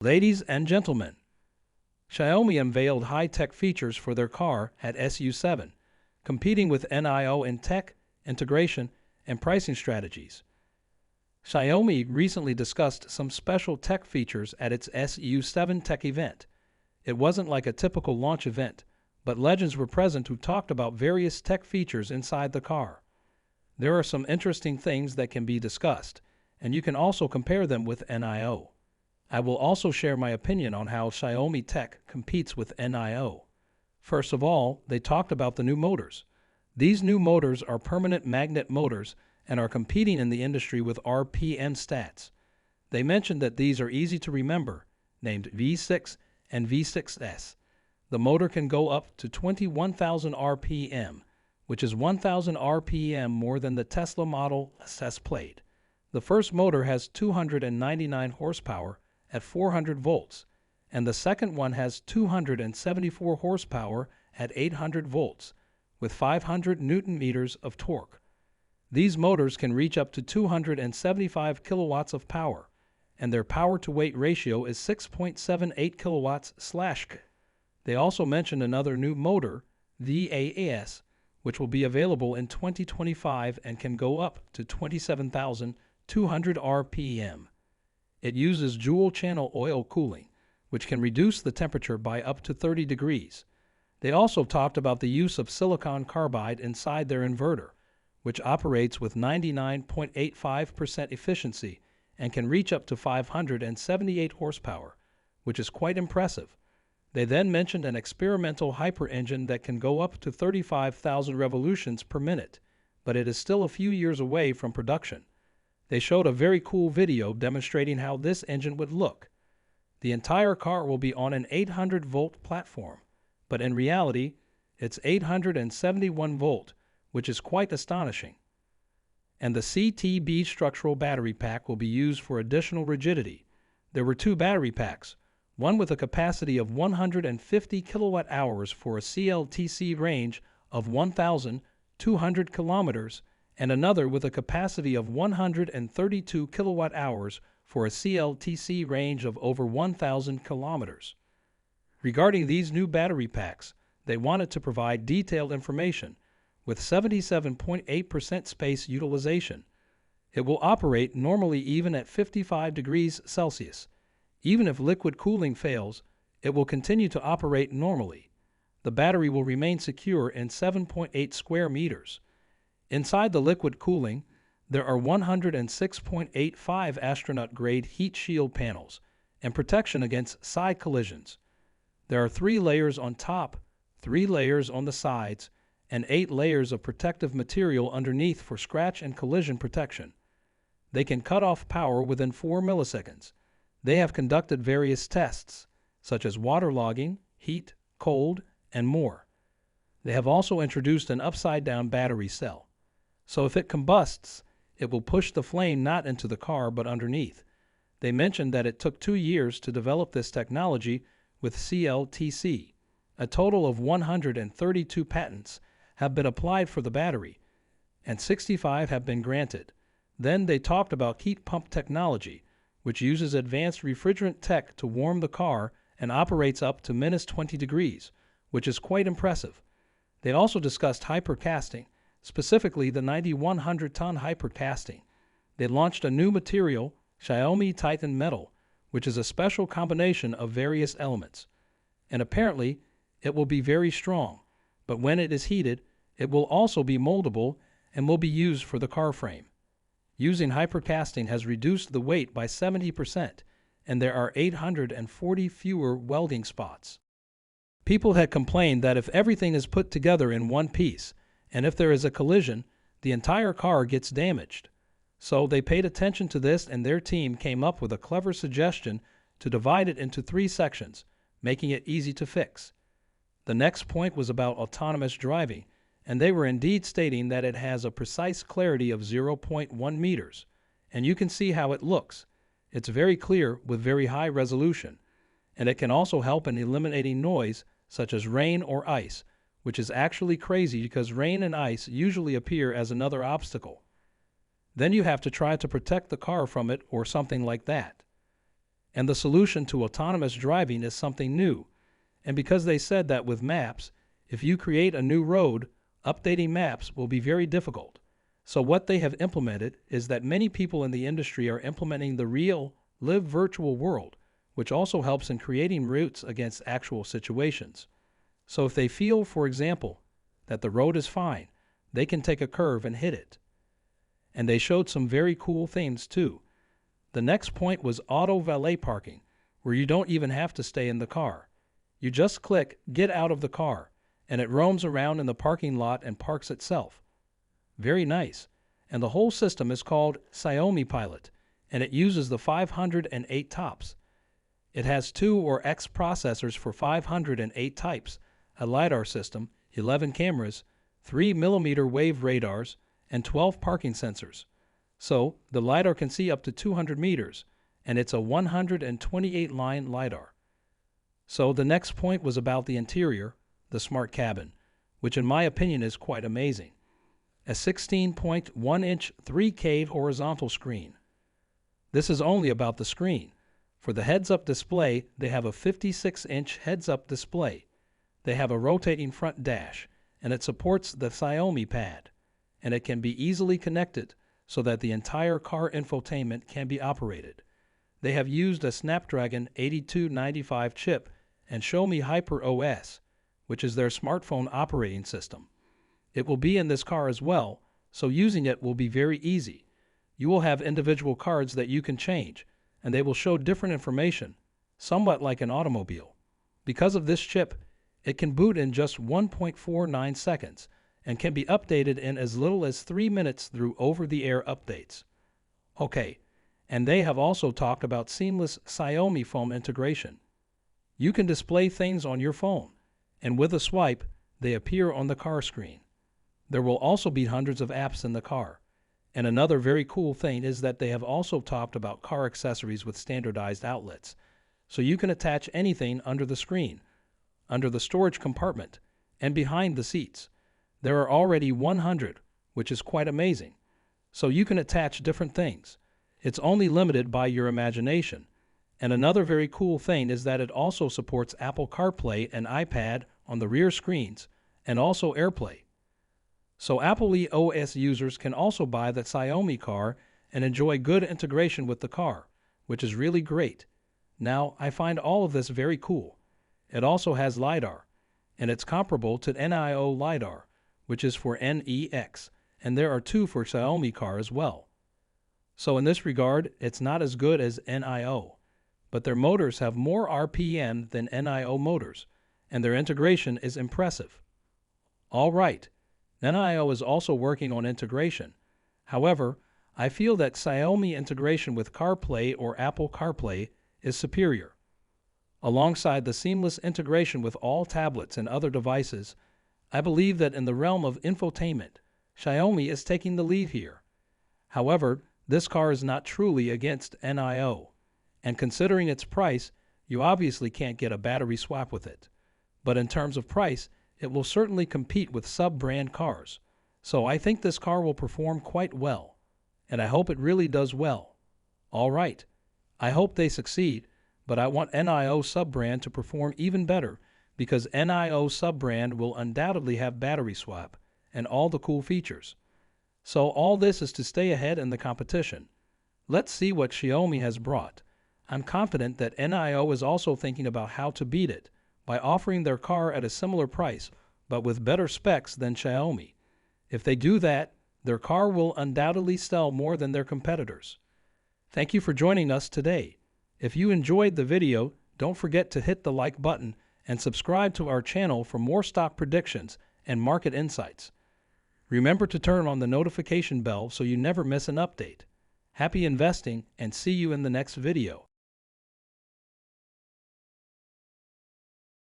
Ladies and gentlemen, Xiaomi unveiled high-tech features for their car at SU7, competing with NIO in tech, integration, and pricing strategies. Xiaomi recently discussed some special tech features at its SU7 tech event. It wasn't like a typical launch event, but legends were present who talked about various tech features inside the car. There are some interesting things that can be discussed, and you can also compare them with NIO. I will also share my opinion on how Xiaomi tech competes with NIO. First of all, they talked about the new motors. These new motors are permanent magnet motors and are competing in the industry with RPM stats. They mentioned that these are easy to remember, named V6 and V6S. The motor can go up to 21,000 RPM, which is 1,000 RPM more than the Tesla Model S Plaid. The first motor has 299 horsepower at 400 volts, and the second one has 274 horsepower at 800 volts, with 500 Newton meters of torque. These motors can reach up to 275 kilowatts of power, and their power-to-weight ratio is 6.78 kilowatts/k. They also mentioned another new motor, the AAS, which will be available in 2025 and can go up to 27,200 RPM. It uses dual-channel oil cooling, which can reduce the temperature by up to 30 degrees. They also talked about the use of silicon carbide inside their inverter, which operates with 99.85% efficiency and can reach up to 578 horsepower, which is quite impressive. They then mentioned an experimental hyper engine that can go up to 35,000 revolutions per minute, but it is still a few years away from production. They showed a very cool video demonstrating how this engine would look. The entire car will be on an 800-volt platform, but in reality, it's 871 volt, which is quite astonishing. And the CTB structural battery pack will be used for additional rigidity. There were two battery packs, one with a capacity of 150 kilowatt hours for a CLTC range of 1,200 kilometers, and another with a capacity of 132 kilowatt hours for a CLTC range of over 1,000 kilometers. Regarding these new battery packs, they wanted to provide detailed information with 77.8% space utilization. It will operate normally even at 55 degrees Celsius. Even if liquid cooling fails, it will continue to operate normally. The battery will remain secure in 7.8 square meters. Inside the liquid cooling, there are 106.85 astronaut-grade heat shield panels and protection against side collisions. There are 3 layers on top, 3 layers on the sides, and 8 layers of protective material underneath for scratch and collision protection. They can cut off power within 4 milliseconds. They have conducted various tests, such as waterlogging, heat, cold, and more. They have also introduced an upside-down battery cell. So if it combusts, it will push the flame not into the car but underneath. They mentioned that it took 2 years to develop this technology with CLTC. A total of 132 patents have been applied for the battery, and 65 have been granted. Then they talked about heat pump technology, which uses advanced refrigerant tech to warm the car and operates up to -20 degrees, which is quite impressive. They also discussed hypercasting, specifically the 9,100-ton hypercasting. They launched a new material, Xiaomi Titan Metal, which is a special combination of various elements. And apparently, it will be very strong, but when it is heated, it will also be moldable and will be used for the car frame. Using hypercasting has reduced the weight by 70%, and there are 840 fewer welding spots. People had complained that if everything is put together in one piece, and if there is a collision, the entire car gets damaged. So they paid attention to this, and their team came up with a clever suggestion to divide it into 3 sections, making it easy to fix. The next point was about autonomous driving, and they were indeed stating that it has a precise clarity of 0.1 meters, and you can see how it looks. It's very clear with very high resolution, and it can also help in eliminating noise such as rain or ice, which is actually crazy because rain and ice usually appear as another obstacle. Then you have to try to protect the car from it or something like that. And the solution to autonomous driving is something new. And because they said that with maps, if you create a new road, updating maps will be very difficult. So what they have implemented is that many people in the industry are implementing the real, live virtual world, which also helps in creating routes against actual situations. So if they feel, for example, that the road is fine, they can take a curve and hit it. And they showed some very cool things too. The next point was auto valet parking, where you don't even have to stay in the car. You just click Get Out of the car, and it roams around in the parking lot and parks itself. Very nice. And the whole system is called Xiaomi Pilot, and it uses the 508 tops. It has 2 or X processors for 508 types, a LiDAR system, 11 cameras, 3mm wave radars, and 12 parking sensors. So, the LiDAR can see up to 200 meters, and it's a 128-line LiDAR. So, the next point was about the interior, the smart cabin, which in my opinion is quite amazing. A 16.1-inch 3K horizontal screen. This is only about the screen. For the heads-up display, they have a 56-inch heads-up display. They have a rotating front dash, and it supports the Xiaomi Pad, and it can be easily connected so that the entire car infotainment can be operated. They have used a Snapdragon 8295 chip and Xiaomi Hyper OS, which is their smartphone operating system. It will be in this car as well, so using it will be very easy. You will have individual cards that you can change, and they will show different information, somewhat like an automobile. Because of this chip, it can boot in just 1.49 seconds and can be updated in as little as 3 minutes through over-the-air updates. Okay, and they have also talked about seamless Xiaomi phone integration. You can display things on your phone, and with a swipe, they appear on the car screen. There will also be hundreds of apps in the car. And another very cool thing is that they have also talked about car accessories with standardized outlets. So you can attach anything under the screen, under the storage compartment, and behind the seats. There are already 100, which is quite amazing. So you can attach different things. It's only limited by your imagination. And another very cool thing is that it also supports Apple CarPlay and iPad on the rear screens, and also AirPlay. So Apple OS users can also buy the Xiaomi car and enjoy good integration with the car, which is really great. Now, I find all of this very cool. It also has LiDAR, and it's comparable to NIO LiDAR, which is for NEX, and there are 2 for Xiaomi car as well. So in this regard, it's not as good as NIO, but their motors have more RPM than NIO motors, and their integration is impressive. All right. NIO is also working on integration. However, I feel that Xiaomi integration with CarPlay or Apple CarPlay is superior. Alongside the seamless integration with all tablets and other devices, I believe that in the realm of infotainment, Xiaomi is taking the lead here. However, this car is not truly against NIO, and considering its price, you obviously can't get a battery swap with it. But in terms of price, it will certainly compete with sub-brand cars. So I think this car will perform quite well, and I hope it really does well. All right, I hope they succeed, but I want NIO sub-brand to perform even better because NIO sub-brand will undoubtedly have battery swap and all the cool features. So all this is to stay ahead in the competition. Let's see what Xiaomi has brought. I'm confident that NIO is also thinking about how to beat it by offering their car at a similar price, but with better specs than Xiaomi. If they do that, their car will undoubtedly sell more than their competitors. Thank you for joining us today. If you enjoyed the video, don't forget to hit the like button and subscribe to our channel for more stock predictions and market insights. Remember to turn on the notification bell so you never miss an update. Happy investing and see you in the next video.